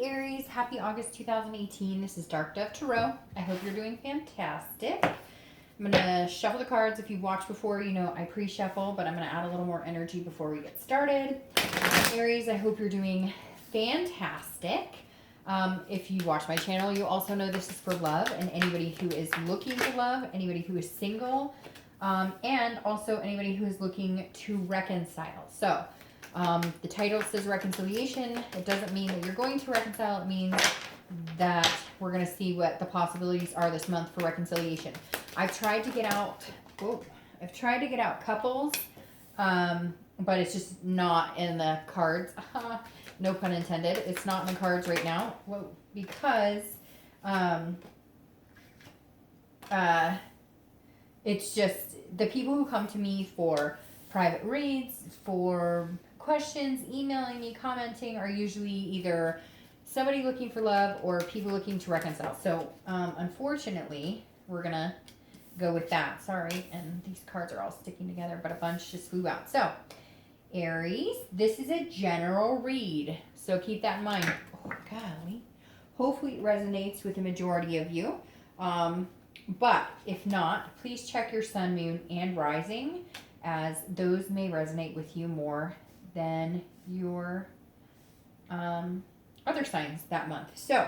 Hey Aries, happy August 2018. This is Dark Dove Tarot. I hope you're doing fantastic. I'm going to shuffle the cards. If you've watched before, you know I pre-shuffle, but I'm going to add a little more energy before we get started. Aries, I hope you're doing fantastic. If you watch my channel, you also know this is for love and anybody who is looking for love, anybody who is single, and also anybody who is looking to reconcile. So, the title says reconciliation. It doesn't mean that you're going to reconcile. It means that we're going to see what the possibilities are this month for reconciliation. I've tried to get out couples, but it's just not in the cards. No pun intended. It's not in the cards right now. Whoa, because it's just the people who come to me for private reads, for questions, emailing me, commenting, are usually either somebody looking for love or people looking to reconcile. So, unfortunately, we're going to go with that. Sorry, and these cards are all sticking together, but a bunch just flew out. So, Aries, this is a general read. So, keep that in mind. Oh, golly. Hopefully, it resonates with the majority of you. But if not, please check your sun, moon, and rising, as those may resonate with you more than your other signs that month. So,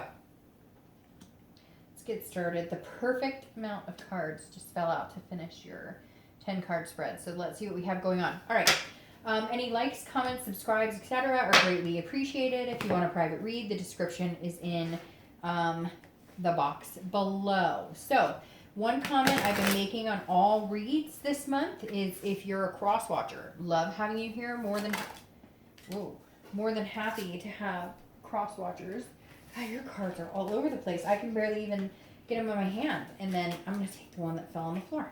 let's get started. The perfect amount of cards just fell out to finish your 10 card spread. So let's see what we have going on. All right. Any likes, comments, subscribes, etc. are greatly appreciated. If you want a private read, the description is in the box below. So, one comment I've been making on all reads this month is if you're a cross watcher. Love having you here, more than happy to have cross watchers. God, your cards are all over the place. I can barely even get them in my hand. And then I'm going to take the one that fell on the floor.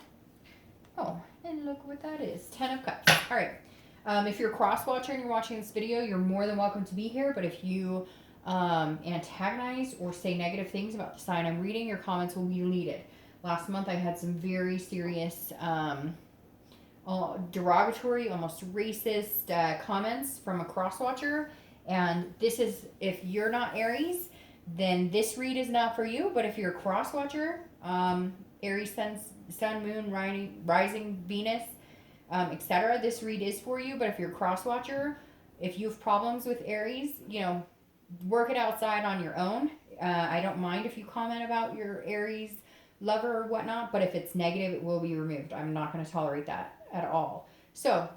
Oh, and look what that is. 10 of Cups. All right. If you're a cross watcher and you're watching this video, you're more than welcome to be here. But if you antagonize or say negative things about the sign I'm reading, your comments will be deleted. Last month I had some very serious derogatory, almost racist comments from a cross watcher. And this is, if you're not Aries, then this read is not for you. But if you're a cross watcher, Aries, sun, moon, rising, Venus, etc., this read is for you. But if you're a cross watcher, if you have problems with Aries, you know, work it outside on your own. I don't mind if you comment about your Aries lover or whatnot, but if it's negative, it will be removed. I'm not going to tolerate that at all. So,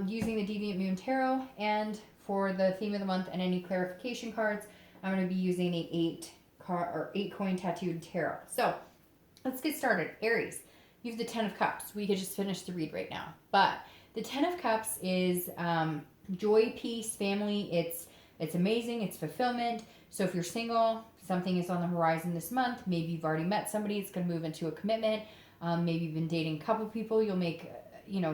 using the Deviant Moon Tarot, and for the theme of the month and any clarification cards, I'm going to be using the 8 coin tattooed tarot. So, let's get started. Aries, you have the 10 of Cups. We could just finish the read right now. But the 10 of Cups is joy, peace, family. It's amazing. It's fulfillment. So if you're single, something is on the horizon this month. Maybe you've already met somebody. It's going to move into a commitment. Maybe you've been dating a couple people. You'll make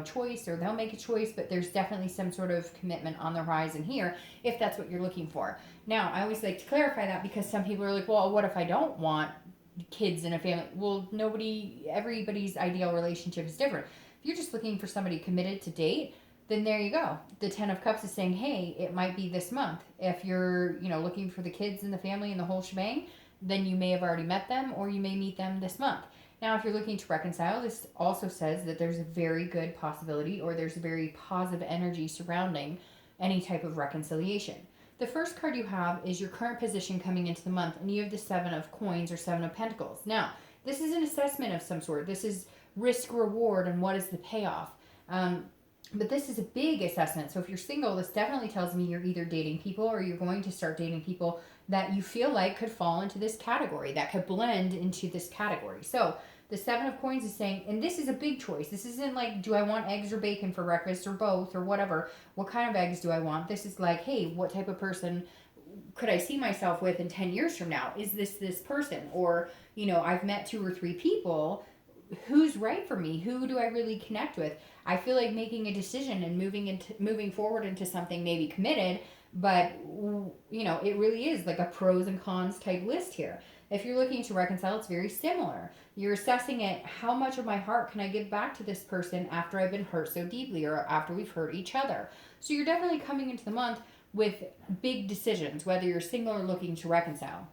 choice, or they'll make a choice, but there's definitely some sort of commitment on the horizon here if that's what you're looking for. Now, I always like to clarify that, because some people are like, well, what if I don't want kids in a family? Well, everybody's ideal relationship is different. If you're just looking for somebody committed to date, then there you go. The 10 of Cups is saying, hey, it might be this month. If you're, looking for the kids and the family and the whole shebang, then you may have already met them, or you may meet them this month. Now, if you're looking to reconcile, this also says that there's a very good possibility, or there's a very positive energy surrounding any type of reconciliation. The first card you have is your current position coming into the month, and you have the 7 of Coins, or 7 of Pentacles. Now, this is an assessment of some sort. This is risk reward and what is the payoff. But this is a big assessment. So if you're single, this definitely tells me you're either dating people, or you're going to start dating people that you feel like could fall into this category, that could blend into this category. So the 7 of Coins is saying, and this is a big choice. This isn't like, do I want eggs or bacon for breakfast, or both, or whatever. What kind of eggs do I want? This is like, hey, what type of person could I see myself with in 10 years from now? Is this person? Or, I've met 2 or 3 people. Who's right for me? Who do I really connect with? I feel like making a decision and moving forward into something maybe committed, but it really is like a pros and cons type list here. If you're looking to reconcile, it's very similar. You're assessing it, how much of my heart can I give back to this person after I've been hurt so deeply, or after we've hurt each other? So you're definitely coming into the month with big decisions, whether you're single or looking to reconcile.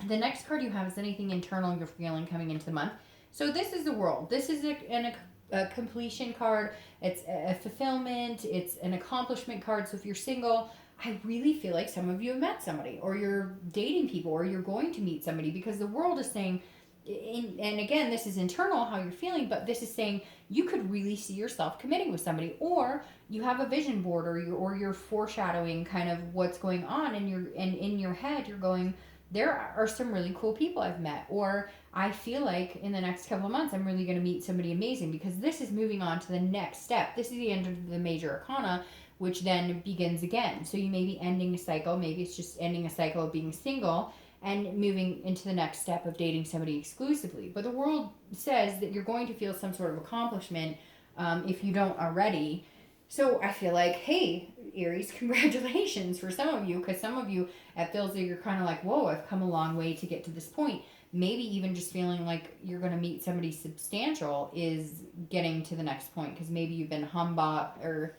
The next card you have is anything internal you're feeling coming into the month. So this is the world. This is a completion card. It's a fulfillment. It's an accomplishment card. So if you're single, I really feel like some of you have met somebody, or you're dating people, or you're going to meet somebody, because the world is saying, and again, this is internal, how you're feeling, but this is saying you could really see yourself committing with somebody, or you have a vision board, or you're foreshadowing kind of what's going on, and in your head you're going, there are some really cool people I've met, or I feel like in the next couple of months I'm really going to meet somebody amazing, because this is moving on to the next step. This is the end of the major arcana, which then begins again. So you may be ending a cycle, maybe it's just ending a cycle of being single and moving into the next step of dating somebody exclusively. But the world says that you're going to feel some sort of accomplishment if you don't already. So I feel like, hey, Aries, congratulations for some of you, because some of you, it feels like you're kind of like, whoa, I've come a long way to get to this point. Maybe even just feeling like you're going to meet somebody substantial is getting to the next point, because maybe you've been humbugging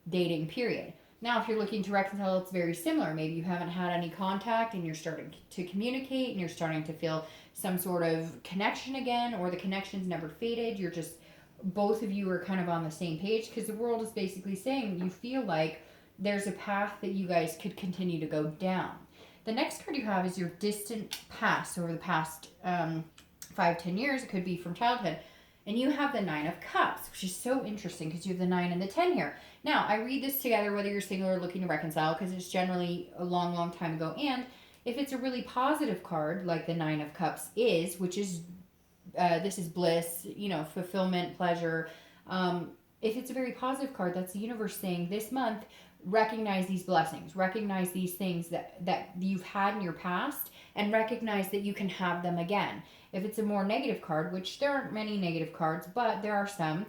dating, period. Now, if you're looking to reconcile, it's very similar. Maybe you haven't had any contact and you're starting to communicate and you're starting to feel some sort of connection again, or the connection's never faded. You're just, both of you are kind of on the same page, because the world is basically saying you feel like there's a path that you guys could continue to go down. The next card you have is your distant past, over the past 5-10 years. It could be from childhood. And you have the 9 of Cups, which is so interesting because you have the 9 and the 10 here. Now, I read this together whether you're single or looking to reconcile, because it's generally a long, long time ago. And if it's a really positive card, like the 9 of Cups is, which is, this is bliss, fulfillment, pleasure. If it's a very positive card, that's the universe saying this month, recognize these blessings, recognize these things that you've had in your past, and recognize that you can have them again. If it's a more negative card, which there aren't many negative cards, but there are some,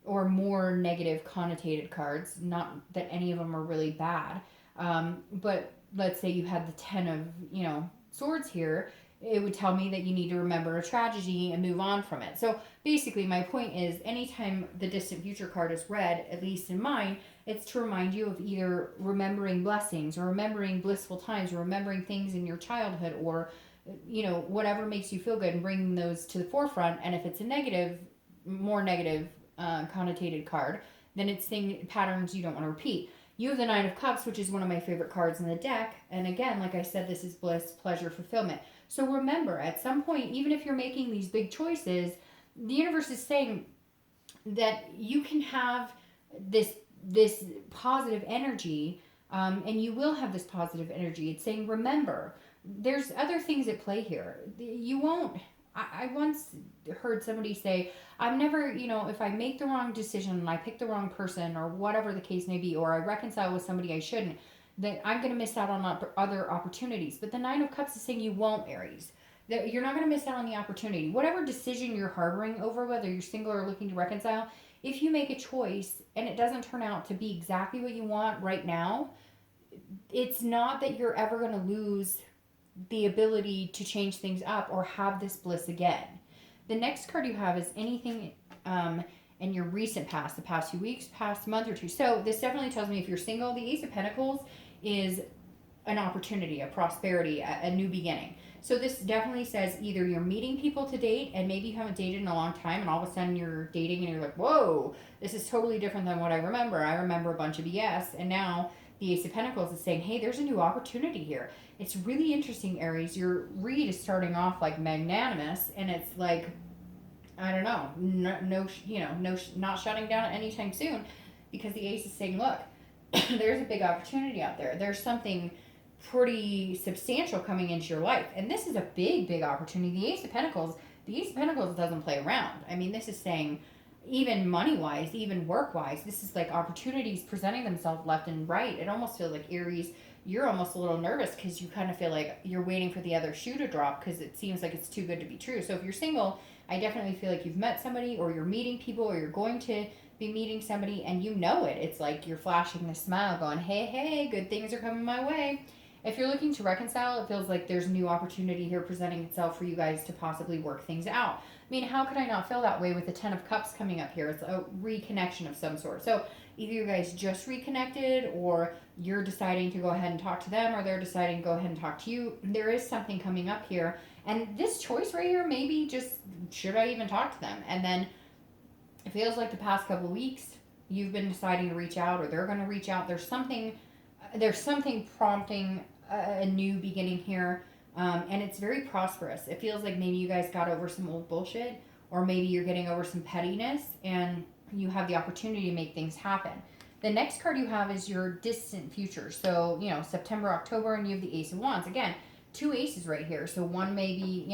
or more negative connotated cards, not that any of them are really bad, but let's say you had the 10 of, swords here, it would tell me that you need to remember a tragedy and move on from it. So basically my point is, anytime the distant future card is read, at least in mine, it's to remind you of either remembering blessings, or remembering blissful times, or remembering things in your childhood, or whatever makes you feel good, and bringing those to the forefront. And if it's a negative, more negative connotated card, then it's saying patterns you don't want to repeat. You have the 9 of Cups, which is one of my favorite cards in the deck. And again, like I said, this is bliss, pleasure, fulfillment. So remember, at some point, even if you're making these big choices, the universe is saying that you can have this positive energy, and you will have this positive energy. It's saying, remember, there's other things at play here. You won't. I once heard somebody say, I'm never, if I make the wrong decision and I pick the wrong person, or whatever the case may be, or I reconcile with somebody I shouldn't, that I'm going to miss out on other opportunities. But the 9 of Cups is saying you won't, Aries. That you're not going to miss out on the opportunity. Whatever decision you're harboring over, whether you're single or looking to reconcile, if you make a choice and it doesn't turn out to be exactly what you want right now, it's not that you're ever going to lose the ability to change things up or have this bliss again. The next card you have is anything in your recent past, the past few weeks, past month or two. So this definitely tells me if you're single, the Ace of Pentacles is an opportunity, a prosperity, a new beginning. So this definitely says either you're meeting people to date, and maybe you haven't dated in a long time, and all of a sudden you're dating and you're like, whoa, this is totally different than what I remember. I remember a bunch of BS, and now the Ace of Pentacles is saying, hey, there's a new opportunity here. It's really interesting, Aries. Your read is starting off like magnanimous, and it's like, I don't know, not shutting down anytime soon, because the Ace is saying, look, there's a big opportunity out there. There's something pretty substantial coming into your life, and this is a big, big opportunity. The Ace of Pentacles doesn't play around. I mean, this is saying, even money-wise, even work-wise, this is like opportunities presenting themselves left and right. It almost feels like, Aries, you're almost a little nervous because you kind of feel like you're waiting for the other shoe to drop, because it seems like it's too good to be true. So if you're single, I definitely feel like you've met somebody, or you're meeting people, or you're going to be meeting somebody, and you know it. It's like you're flashing the smile going, hey, good things are coming my way. If you're looking to reconcile, it feels like there's a new opportunity here presenting itself for you guys to possibly work things out. I mean, how could I not feel that way with the 10 of Cups coming up here? It's a reconnection of some sort. So either you guys just reconnected, or you're deciding to go ahead and talk to them, or they're deciding to go ahead and talk to you. There is something coming up here. And this choice right here, maybe just, should I even talk to them? And then it feels like the past couple of weeks, you've been deciding to reach out, or they're going to reach out. There's something prompting a new beginning here. And it's very prosperous. It feels like maybe you guys got over some old bullshit, or maybe you're getting over some pettiness, and you have the opportunity to make things happen. The next card you have is your distant future. So, September, October, and you have the Ace of Wands. Again, 2 aces right here. So one may be,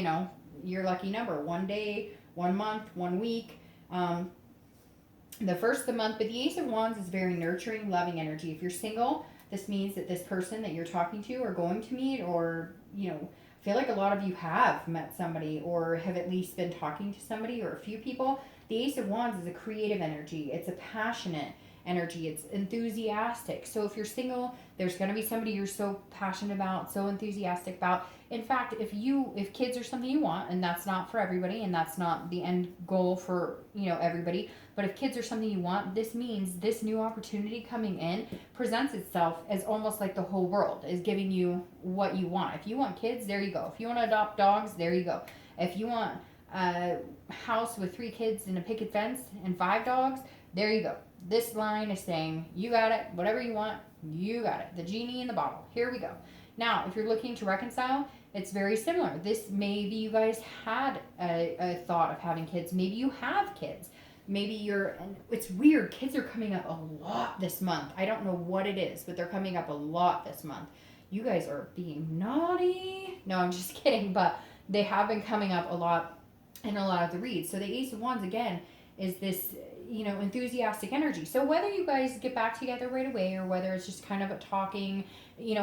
your lucky number. 1 day, 1 month, 1 week. The first of the month, but the Ace of Wands is very nurturing, loving energy. If you're single, this means that this person that you're talking to or going to meet, or, I feel like a lot of you have met somebody or have at least been talking to somebody or a few people. The Ace of Wands is a creative energy. It's a passionate energy. It's enthusiastic. So if you're single, there's going to be somebody you're so passionate about, so enthusiastic about. In fact, if kids are something you want, and that's not for everybody, and that's not the end goal for, everybody, but if kids are something you want, this means this new opportunity coming in presents itself as almost like the whole world is giving you what you want. If you want kids, there you go. If you want to adopt dogs, there you go. If you want a house with 3 kids and a picket fence and 5 dogs, there you go. This line is saying, you got it. Whatever you want, you got it. The genie in the bottle. Here we go. Now, if you're looking to reconcile, it's very similar. This, maybe you guys had a thought of having kids. Maybe you have kids. Maybe and it's weird. Kids are coming up a lot this month. I don't know what it is, but they're coming up a lot this month. You guys are being naughty. No, I'm just kidding. But they have been coming up a lot in a lot of the reads. So the Ace of Wands, again, is this, enthusiastic energy. So whether you guys get back together right away, or whether it's just kind of a talking,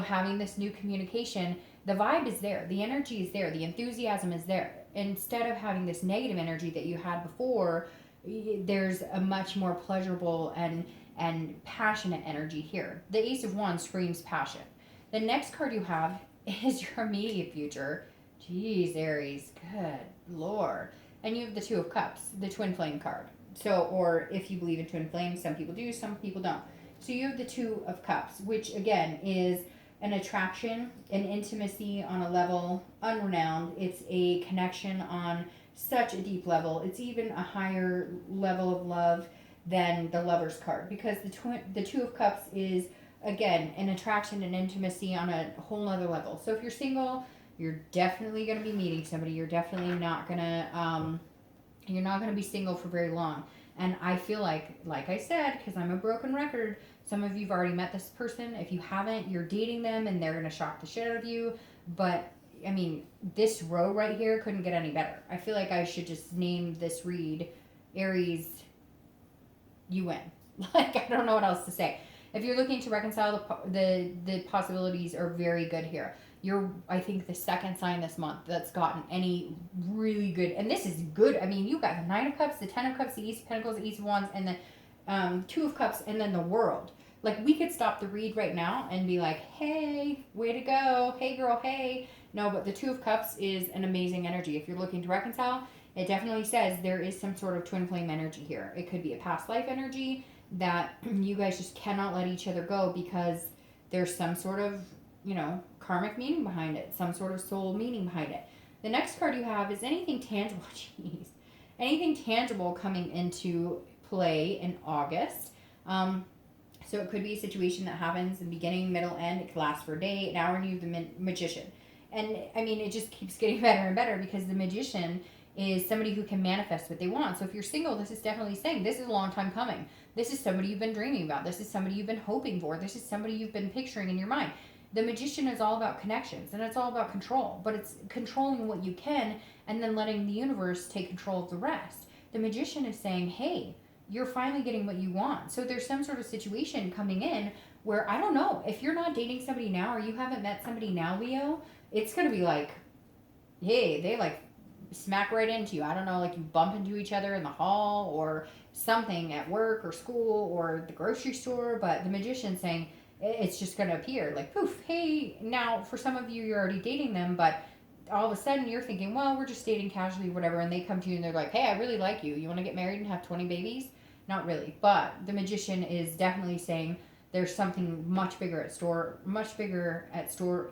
having this new communication, the vibe is there. The energy is there. The enthusiasm is there. Instead of having this negative energy that you had before, there's a much more pleasurable and passionate energy here. The Ace of Wands screams passion. The next card you have is your immediate future. Jeez, Aries. Good Lord. And you have the Two of Cups, the twin flame card. So, or if you believe in twin flames, some people do, some people don't. So you have the Two of Cups, which again is an attraction, an intimacy on a level unrenowned. It's a connection on such a deep level. It's even a higher level of love than the Lover's card, because the Two of Cups is, again, an attraction and intimacy on a whole other level. So if you're single, you're definitely going to be meeting somebody. You're definitely not going to you're not going to be single for very long. And I feel like I said, because I'm a broken record, some of you've already met this person. If you haven't, you're dating them and they're going to shock the shit out of you. But, I mean, this row right here couldn't get any better. I feel like I should just name this read, Aries, you win. Like, I don't know what else to say. If you're looking to reconcile, the possibilities are very good here. You're, I think, the second sign this month that's gotten any really good, and this is good. I mean, you got the Nine of Cups, the Ten of Cups, the Ace of Pentacles, the Ace of Wands, and the Two of Cups, and then the World. Like, we could stop the read right now and be like, hey, way to go. Hey, girl, hey. No, but the Two of Cups is an amazing energy. If you're looking to reconcile, it definitely says there is some sort of twin flame energy here. It could be a past life energy that you guys just cannot let each other go because there's some sort of, karmic meaning behind it, some sort of soul meaning behind it. The next card you have is anything tangible. Jeez. Anything tangible coming into play in August. So it could be a situation that happens in the beginning, middle, end. It could last for a day, an hour, and you have the Magician. And, I mean, it just keeps getting better and better because the Magician is somebody who can manifest what they want. So if you're single, this is definitely saying this is a long time coming. This is somebody you've been dreaming about. This is somebody you've been hoping for. This is somebody you've been picturing in your mind. The Magician is all about connections, and it's all about control, but it's controlling what you can and then letting the universe take control of the rest. The Magician is saying, hey, you're finally getting what you want. So there's some sort of situation coming in where, I don't know, if you're not dating somebody now or you haven't met somebody now, Leo, it's going to be like, hey, they like smack right into you. I don't know, like you bump into each other in the hall or something at work or school or the grocery store, but the Magician saying, it's just going to appear like poof. Hey, now for some of you, you're already dating them, but all of a sudden you're thinking, well, we're just dating casually, whatever. And they come to you and they're like, hey, I really like you. You want to get married and have 20 babies? not really, but the Magician is definitely saying there's something much bigger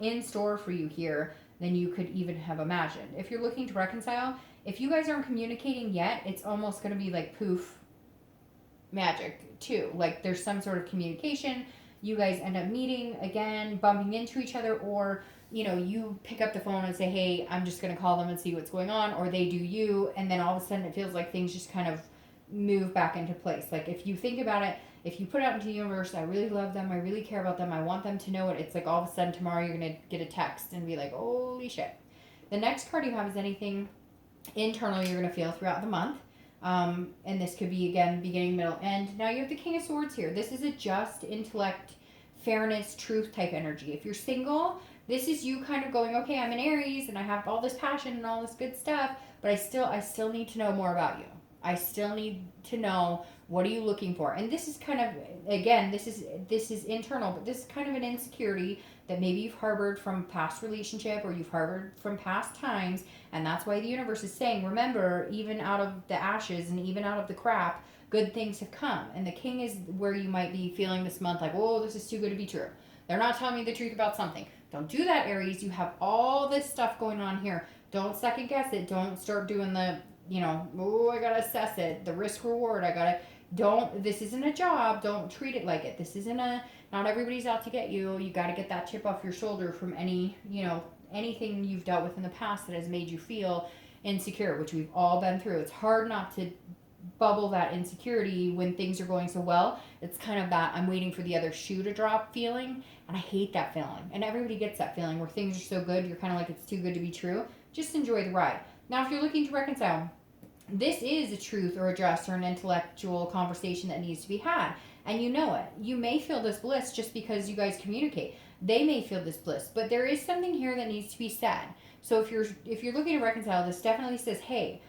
in store for you here than you could even have imagined. If you're looking to reconcile, if you guys aren't communicating yet, it's almost going to be like poof magic too. Like there's some sort of communication. You guys end up meeting again, bumping into each other, or you pick up the phone and say, hey, I'm just going to call them and see what's going on, or they do you, and then all of a sudden it feels like things just kind of move back into place. Like if you think about it, if you put out into the universe, I really love them, I really care about them, I want them to know it, it's like all of a sudden tomorrow you're going to get a text and be like, holy shit. The next card you have is anything internal you're going to feel throughout the month. And this could be, again, beginning, middle, end. Now you have the King of Swords here. This is a just, intellect, fairness, truth type energy. If you're single, this is you kind of going, okay, I'm an Aries and I have all this passion and all this good stuff, but I still need to know more about you. I still need to know, what are you looking for? And this is kind of, again, this is internal, but this is kind of an insecurity that maybe you've harbored from past relationship, or you've harbored from past times, and that's why the universe is saying, remember, even out of the ashes and even out of the crap, good things have come. And the King is where you might be feeling this month like, oh, this is too good to be true. They're not telling me the truth about something. Don't do that, Aries. You have all this stuff going on here. Don't second guess it. Don't start doing the, oh, I gotta assess it. The risk reward. This isn't a job. Don't treat it like it. This isn't not everybody's out to get you. You got to get that chip off your shoulder from anything you've dealt with in the past that has made you feel insecure, which we've all been through. It's hard not to bubble that insecurity when things are going so well. It's kind of that I'm waiting for the other shoe to drop feeling, and I hate that feeling. And everybody gets that feeling where things are so good, you're kind of like, it's too good to be true. Just enjoy the ride. Now, if you're looking to reconcile, this is a truth or a just or an intellectual conversation that needs to be had. And you know it. You may feel this bliss just because you guys communicate. They may feel this bliss, but there is something here that needs to be said. So if you're looking to reconcile, this definitely says, hey,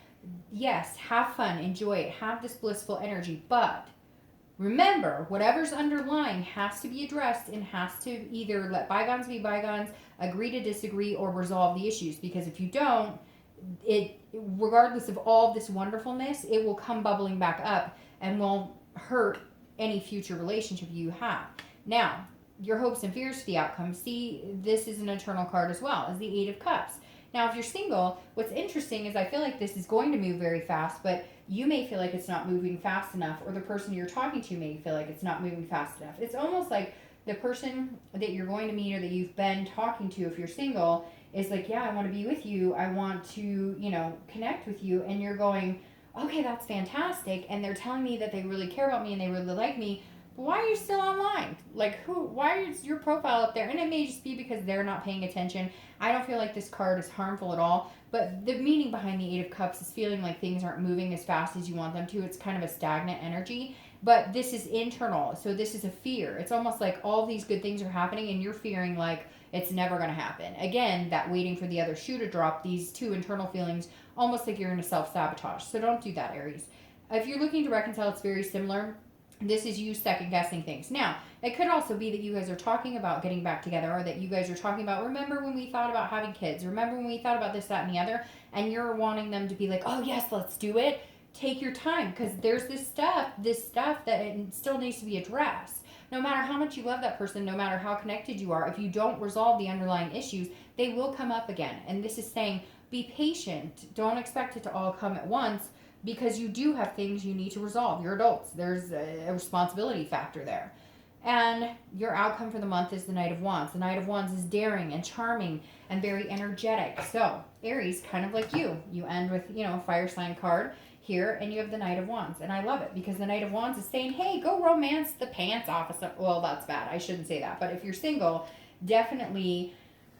yes, have fun, enjoy it, have this blissful energy, but remember, whatever's underlying has to be addressed and has to either let bygones be bygones, agree to disagree, or resolve the issues. Because if you don't, regardless of all this wonderfulness, it will come bubbling back up and will hurt any future relationship you have. Now, your hopes and fears for the outcome. See, this is an eternal card as well as the Eight of Cups. Now, if you're single, what's interesting is I feel like this is going to move very fast, but you may feel like it's not moving fast enough, or the person you're talking to may feel like it's not moving fast enough. It's almost like the person that you're going to meet or that you've been talking to, if you're single, is like, yeah, I want to be with you. I want to, connect with you. And you're going, okay, that's fantastic. And they're telling me that they really care about me and they really like me. But why are you still online? Like, why is your profile up there? And it may just be because they're not paying attention. I don't feel like this card is harmful at all. But the meaning behind the Eight of Cups is feeling like things aren't moving as fast as you want them to. It's kind of a stagnant energy. But this is internal. So this is a fear. It's almost like all these good things are happening and you're fearing like it's never going to happen. Again, that waiting for the other shoe to drop, these two internal feelings, almost like you're in a self-sabotage. So don't do that, Aries. If you're looking to reconcile, it's very similar. This is you second-guessing things. Now, it could also be that you guys are talking about getting back together, or that you guys are talking about, remember when we thought about having kids? Remember when we thought about this, that, and the other? And you're wanting them to be like, oh, yes, let's do it. Take your time, because there's this stuff that it still needs to be addressed. No matter how much you love that person, no matter how connected you are, if you don't resolve the underlying issues, they will come up again. And this is saying, be patient. Don't expect it to all come at once, because you do have things you need to resolve. You're adults. There's a responsibility factor there. And your outcome for the month is the Knight of Wands. The Knight of Wands is daring and charming and very energetic. So, Aries, kind of like you. You end with, a fire sign card here, and you have the Knight of Wands. And I love it, because the Knight of Wands is saying, hey, go romance the pants off of some... Well, that's bad. I shouldn't say that. But if you're single, definitely...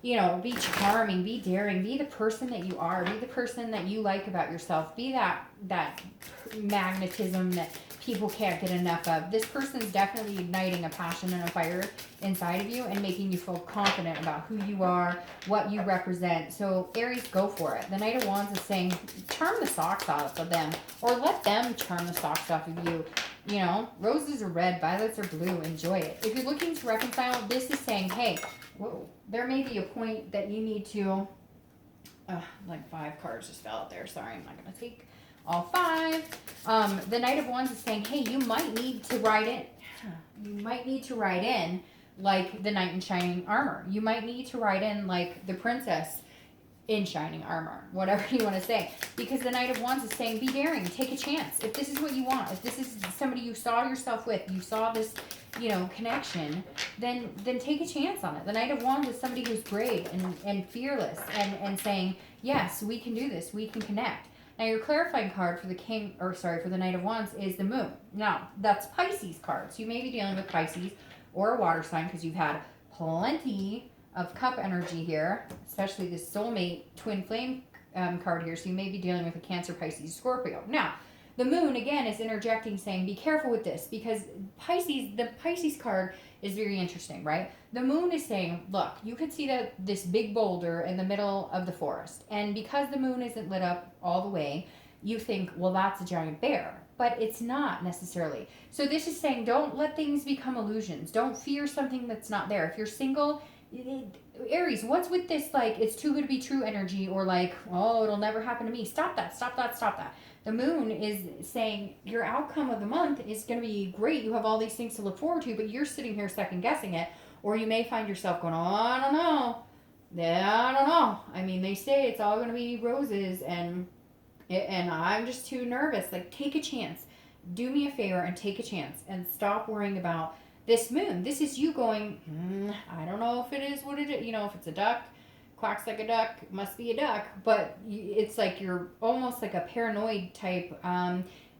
be charming, be daring, be the person that you are, be the person that you like about yourself, be that magnetism that people can't get enough of. This person's definitely igniting a passion and a fire inside of you and making you feel confident about who you are, what you represent. So Aries, go for it. The Knight of Wands is saying, charm the socks off of them, or let them charm the socks off of you. Roses are red, violets are blue. Enjoy it. If you're looking to reconcile, this is saying, hey, whoa, there may be a point that you need to, like 5 cards just fell out there. Sorry, I'm not going to take all 5. The Knight of Wands is saying, hey, you might need to ride in. You might need to ride in like the knight in shining armor. You might need to ride in like the princess in shining armor, whatever you want to say. Because the Knight of Wands is saying, be daring, take a chance. If this is what you want, if this is somebody you saw yourself with, you saw this, you know, connection, then take a chance on it. The Knight of Wands is somebody who's brave and fearless and saying, yes, we can do this, we can connect. Now your clarifying card for the for the Knight of Wands is the Moon. Now, that's Pisces cards. You may be dealing with Pisces or a water sign because you've had plenty of cup energy here, especially this soulmate twin flame card here. So you may be dealing with a Cancer, Pisces, Scorpio. Now, the Moon, again, is interjecting saying, be careful with this because the Pisces card is very interesting, right? The Moon is saying, look, you could see this big boulder in the middle of the forest. And because the Moon isn't lit up all the way, you think, well, that's a giant bear. But it's not necessarily. So this is saying, don't let things become illusions. Don't fear something that's not there. If you're single, Aries, what's with this, like, it's too good to be true energy, or like, oh, it'll never happen to me. Stop that, stop that, stop that. The Moon is saying your outcome of the month is going to be great. You have all these things to look forward to, but you're sitting here second guessing it, or you may find yourself going, oh, I don't know. Yeah, I don't know. I mean, they say it's all going to be roses, and I'm just too nervous. Like, take a chance. Do me a favor and take a chance and stop worrying about this Moon. This is you going, I don't know if it is what it is. You know, if it's a duck, quacks like a duck, must be a duck. But it's like you're almost like a paranoid type.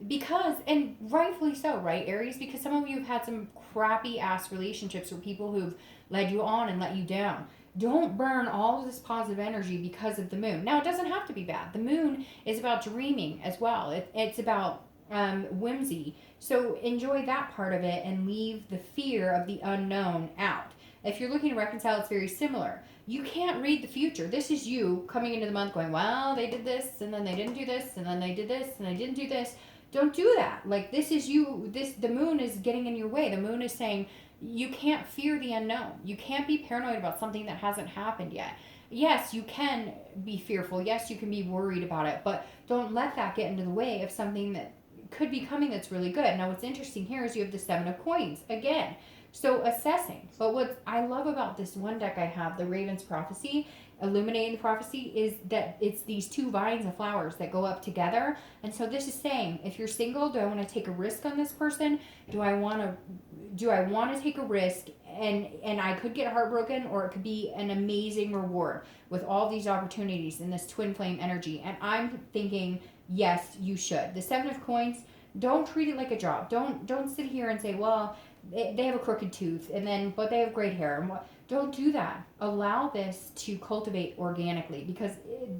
Because, and rightfully so, right, Aries? Because some of you have had some crappy ass relationships with people who've led you on and let you down. Don't burn all of this positive energy because of the Moon. Now, it doesn't have to be bad. The Moon is about dreaming as well. It's about whimsy. So enjoy that part of it and leave the fear of the unknown out. If you're looking to reconcile, it's very similar. You can't read the future. This is you coming into the month going, well, they did this, and then they didn't do this, and then they did this, and they didn't do this. Don't do that. Like, this is you. The Moon is getting in your way. The Moon is saying, you can't fear the unknown. You can't be paranoid about something that hasn't happened yet. Yes, you can be fearful. Yes, you can be worried about it, but don't let that get into the way of something that could be coming that's really good. Now, what's interesting here is you have the 7 of Coins again. So assessing. But what I love about this one deck I have, the Raven's Prophecy, Illuminating the Prophecy, is that it's these 2 vines of flowers that go up together. And so this is saying, if you're single, do I want to take a risk on this person? Do I want to take a risk and I could get heartbroken, or it could be an amazing reward with all these opportunities in this twin flame energy? And I'm thinking, yes, you should. The 7 of Coins, don't treat it like a job. Don't sit here and say, well, they have a crooked tooth, but they have great hair. Don't do that. Allow this to cultivate organically, because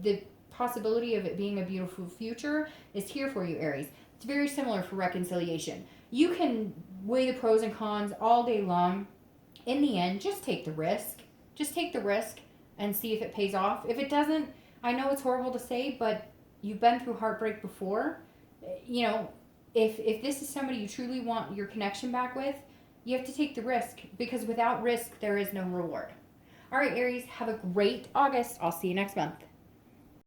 the possibility of it being a beautiful future is here for you, Aries. It's very similar for reconciliation. You can weigh the pros and cons all day long. In the end, just take the risk. Just take the risk and see if it pays off. If it doesn't, I know it's horrible to say, but you've been through heartbreak before. You know, if this is somebody you truly want your connection back with, you have to take the risk, because without risk, there is no reward. All right, Aries, have a great August. I'll see you next month.